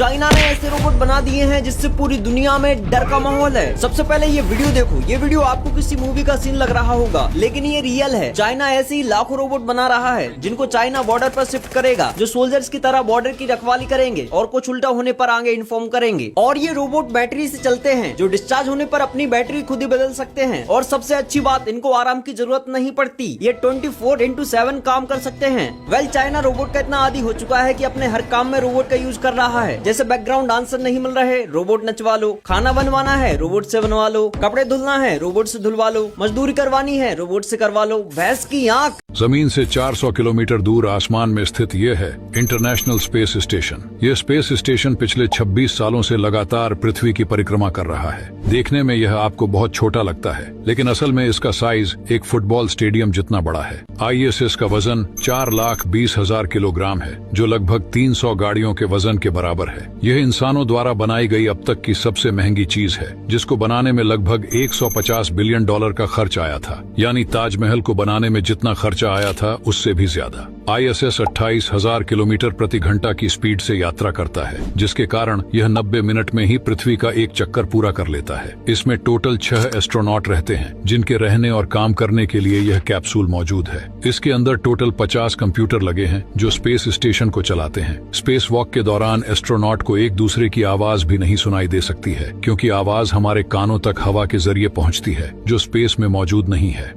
China ने ऐसे robot बना दिए हैं जिससे पूरी दुनिया में डर का माहौल है। सबसे पहले ये वीडियो देखो। ये वीडियो आपको किसी मूवी का सीन लग रहा होगा, लेकिन ये रियल है। चाइना ऐसे ही लाखों रोबोट बना रहा है जिनको चाइना बॉर्डर पर शिफ्ट करेगा, जो सोल्जर्स की तरह बॉर्डर की रखवाली करेंगे और कुछ उल्टा होने पर आगे इन्फॉर्म करेंगे। और ये रोबोट बैटरी से चलते हैं, जो डिस्चार्ज होने पर अपनी बैटरी खुद ही बदल सकते हैं। और सबसे अच्छी बात, इनको आराम की जरूरत नहीं पड़ती। ये 24/7 काम कर सकते हैं। वेल, चाइना रोबोट का इतना आदी हो चुका है कि अपने हर काम में रोबोट का यूज कर रहा है। जैसे बैकग्राउंड डांसर नहीं मिल रहे, रोबोट नचवा लो। खाना बनवाना है, रोबोट से बनवा लो। कपड़े धुलना है, रोबोट से धुलवा लो। मजदूरी करवानी है, रोबोट से करवा लो। भैंस की आंख। जमीन से 400 किलोमीटर दूर आसमान में स्थित ये है इंटरनेशनल स्पेस स्टेशन। ये स्पेस स्टेशन पिछले 26 सालों से लगातार पृथ्वी की परिक्रमा कर रहा है। देखने में यह आपको बहुत छोटा लगता है, लेकिन असल में इसका साइज एक फुटबॉल स्टेडियम जितना बड़ा है। ISS का वजन 4,20,000 किलोग्राम है, जो लगभग 300 गाड़ियों के वजन के बराबर है। यह इंसानों द्वारा बनाई गई अब तक की सबसे महंगी चीज है, जिसको बनाने में लगभग $150 बिलियन का खर्च आया था। यानी ताजमहल को बनाने में जितना खर्चा आया था उससे भी ज्यादा। ISS 28,000 किलोमीटर प्रति घंटा की स्पीड से यात्रा करता है, जिसके कारण यह 90 मिनट में ही पृथ्वी का एक चक्कर पूरा कर लेता है। इसमें टोटल 6 एस्ट्रोनॉट रहते हैं, जिनके रहने और काम करने के लिए यह कैप्सूल मौजूद है। इसके अंदर टोटल 50 कंप्यूटर लगे हैं जो स्पेस स्टेशन को चलाते हैं। स्पेस वॉक के दौरान एस्ट्रोनॉट को एक दूसरे की आवाज भी नहीं सुनाई दे सकती है, क्योंकि आवाज हमारे कानों तक हवा के जरिए पहुंचती है, जो स्पेस में मौजूद नहीं है।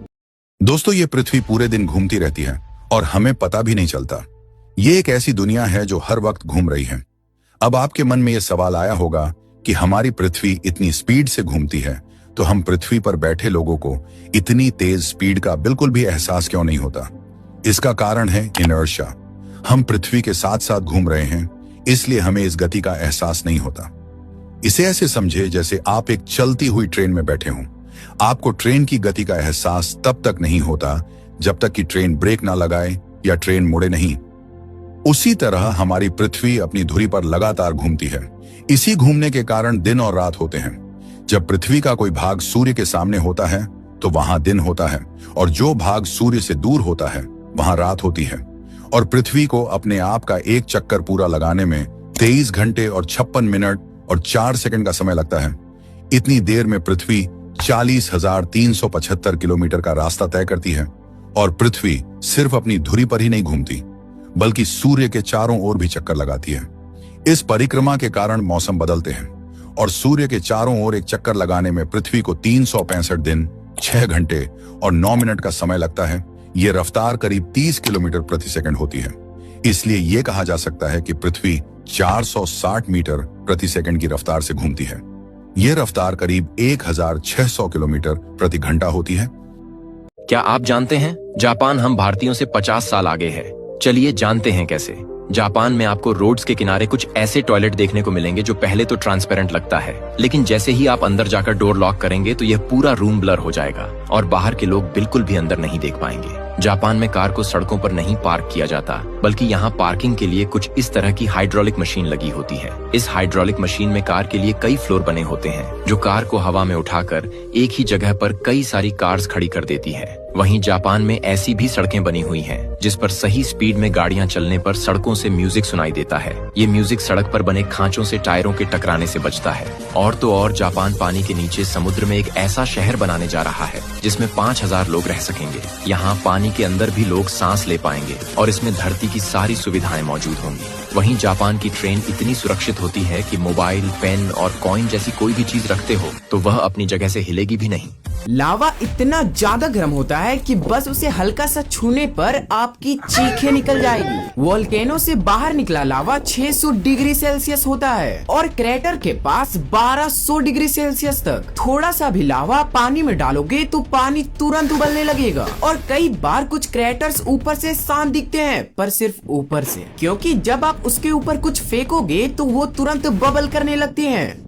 दोस्तों, ये पृथ्वी पूरे दिन घूमती रहती है और हमें पता भी नहीं चलता। ये एक ऐसी दुनिया है जो हर वक्त घूम रही है। अब आपके मन में यह सवाल आया होगा कि हमारी पृथ्वी इतनी स्पीड से घूमती है, तो हम पृथ्वी पर बैठे लोगों को इतनी तेज स्पीड का बिल्कुल भी एहसास क्यों नहीं होता? इसका कारण है इनर्शिया। हम पृथ्वी के साथ साथ घूम रहे हैं, इसलिए हमें इस गति का एहसास नहीं होता। इसे ऐसे समझे जैसे आप एक चलती हुई ट्रेन में बैठे हों। आपको ट्रेन की गति का एहसास तब तक नहीं होता जब तक कि ट्रेन ब्रेक ना लगाए या ट्रेन मुड़े नहीं। उसी तरह हमारी पृथ्वी अपनी धुरी पर लगातार घूमती है। इसी घूमने के कारण दिन और रात होते हैं। जब पृथ्वी का कोई भाग सूर्य के सामने होता है तो वहां दिन होता है, और जो भाग सूर्य से दूर होता है वहां रात होती है। और पृथ्वी को अपने आप का एक चक्कर पूरा लगाने में 23 घंटे और 56 मिनट और 4 सेकंड का समय लगता है। इतनी देर में पृथ्वी 40,375 किलोमीटर का रास्ता तय करती है। और पृथ्वी सिर्फ अपनी धुरी पर ही नहीं घूमती, बल्कि सूर्य के चारों ओर भी चक्कर लगाती है। इस परिक्रमा के कारण मौसम बदलते हैं, और सूर्य के चारों ओर एक चक्कर लगाने में पृथ्वी को 365 दिन, 6 घंटे और 9 मिनट का समय लगता है। ये रफ्तार करीब 30 किलोमीटर प्रति सेकंड होती है। इसलिए यह कहा जा सकता है कि पृथ्वी 460 मीटर प्रति सेकंड की रफ्तार से घूमती है। यह रफ्तार करीब 1600 किलोमीटर प्रति घंटा होती है। क्या आप जानते हैं जापान हम भारतीयों से 50 साल आगे है? चलिए जानते हैं कैसे। जापान में आपको रोड्स के किनारे कुछ ऐसे टॉयलेट देखने को मिलेंगे जो पहले तो ट्रांसपेरेंट लगता है, लेकिन जैसे ही आप अंदर जाकर डोर लॉक करेंगे तो यह पूरा रूम ब्लर हो जाएगा और बाहर के लोग बिल्कुल भी अंदर नहीं देख पाएंगे। जापान में कार को सड़कों पर नहीं पार्क किया जाता, बल्कि यहाँ पार्किंग के लिए कुछ इस तरह की हाइड्रोलिक मशीन लगी होती है। इस हाइड्रोलिक मशीन में कार के लिए कई फ्लोर बने होते हैं, जो कार को हवा में उठाकर एक ही जगह पर कई सारी कार्स खड़ी कर देती है। वहीं जापान में ऐसी भी सड़कें बनी हुई हैं, जिस पर सही स्पीड में गाड़ियां चलने पर सड़कों से म्यूजिक सुनाई देता है। ये म्यूजिक सड़क पर बने खांचों से टायरों के टकराने से बचता है। और तो और जापान पानी के नीचे समुद्र में एक ऐसा शहर बनाने जा रहा है जिसमें 5,000 लोग रह सकेंगे। यहाँ पानी के अंदर भी लोग सांस ले पाएंगे और इसमें धरती की सारी सुविधाएं मौजूद होंगी। वहीं जापान की ट्रेन इतनी सुरक्षित होती है कि मोबाइल, पेन और कॉइन जैसी कोई भी चीज रखते हो तो वह अपनी जगह से हिलेगी भी नहीं। लावा इतना ज्यादा गर्म होता है कि बस उसे हल्का सा छूने पर आपकी चीखें निकल जाएगी। वोल्केनो से बाहर निकला लावा 600 डिग्री सेल्सियस होता है और क्रेटर के पास 1200 डिग्री सेल्सियस तक। थोड़ा सा भी लावा पानी में डालोगे तो पानी तुरंत उबलने लगेगा। और कई बार कुछ क्रेटर्स ऊपर से शांत दिखते हैं, पर सिर्फ ऊपर से, क्योंकि जब आप उसके ऊपर कुछ फेंकोगे तो वो तुरंत बबल करने लगते हैं।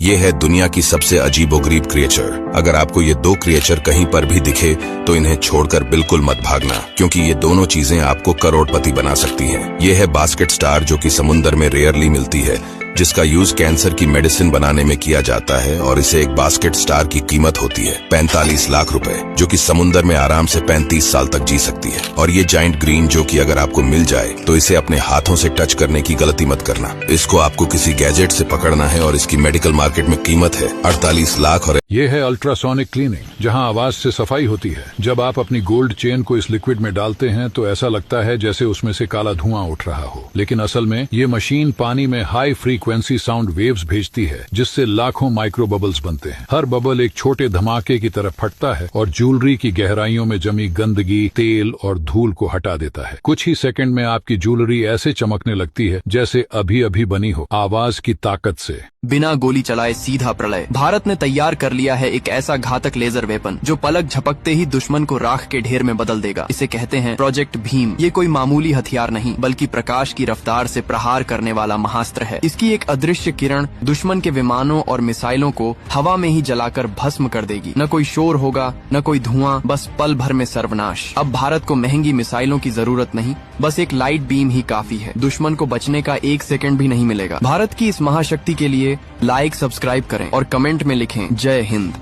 ये है दुनिया की सबसे अजीबोगरीब क्रिएचर। अगर आपको ये दो क्रिएचर कहीं पर भी दिखे तो इन्हें छोड़कर बिल्कुल मत भागना, क्योंकि ये दोनों चीजें आपको करोड़पति बना सकती हैं। ये है बास्केट स्टार, जो कि समुद्र में रेयरली मिलती है, जिसका यूज कैंसर की मेडिसिन बनाने में किया जाता है, और इसे एक बास्केट स्टार की कीमत होती है 45 लाख रुपए, जो कि समुद्र में आराम से 35 साल तक जी सकती है। और ये जाइंट ग्रीन, जो कि अगर आपको मिल जाए तो इसे अपने हाथों से टच करने की गलती मत करना। इसको आपको किसी गैजेट से पकड़ना है, और इसकी मेडिकल मार्केट में कीमत है 48 लाख। और ये है अल्ट्रासोनिक क्लीनिंग, जहां आवाज से सफाई होती है। जब आप अपनी गोल्ड चेन को इस लिक्विड में डालते हैं तो ऐसा लगता है जैसे उसमें से काला धुआं उठ रहा हो, लेकिन असल में ये मशीन पानी में हाई फ्रीक्वेंसी साउंड वेव्स भेजती है, जिससे लाखों माइक्रो बबल्स बनते हैं। हर बबल एक छोटे धमाके की तरफ फटता है और ज्वेलरी की गहराइयों में जमी गंदगी, तेल और धूल को हटा देता है। कुछ ही सेकंड में आपकी ज्वेलरी ऐसे चमकने लगती है जैसे अभी अभी बनी हो, आवाज की ताकत से। बिना गोली चलाए सीधा प्रलय। भारत ने तैयार कर लिया है एक ऐसा घातक लेजर वेपन जो पलक झपकते ही दुश्मन को राख के ढेर में बदल देगा। इसे कहते हैं प्रोजेक्ट भीम। ये कोई मामूली हथियार नहीं, बल्कि प्रकाश की रफ्तार से प्रहार करने वाला महास्त्र है। इसकी एक अदृश्य किरण दुश्मन के विमानों और मिसाइलों को हवा में ही जलाकर भस्म कर देगी। न कोई शोर होगा, न कोई धुआं, बस पल भर में सर्वनाश। अब भारत को महंगी मिसाइलों की जरूरत नहीं, बस एक लाइट बीम ही काफी है। दुश्मन को बचने का 1 सेकंड भी नहीं मिलेगा। भारत की इस महाशक्ति के लिए लाइक, सब्सक्राइब करें और कमेंट में लिखें जय हिंद।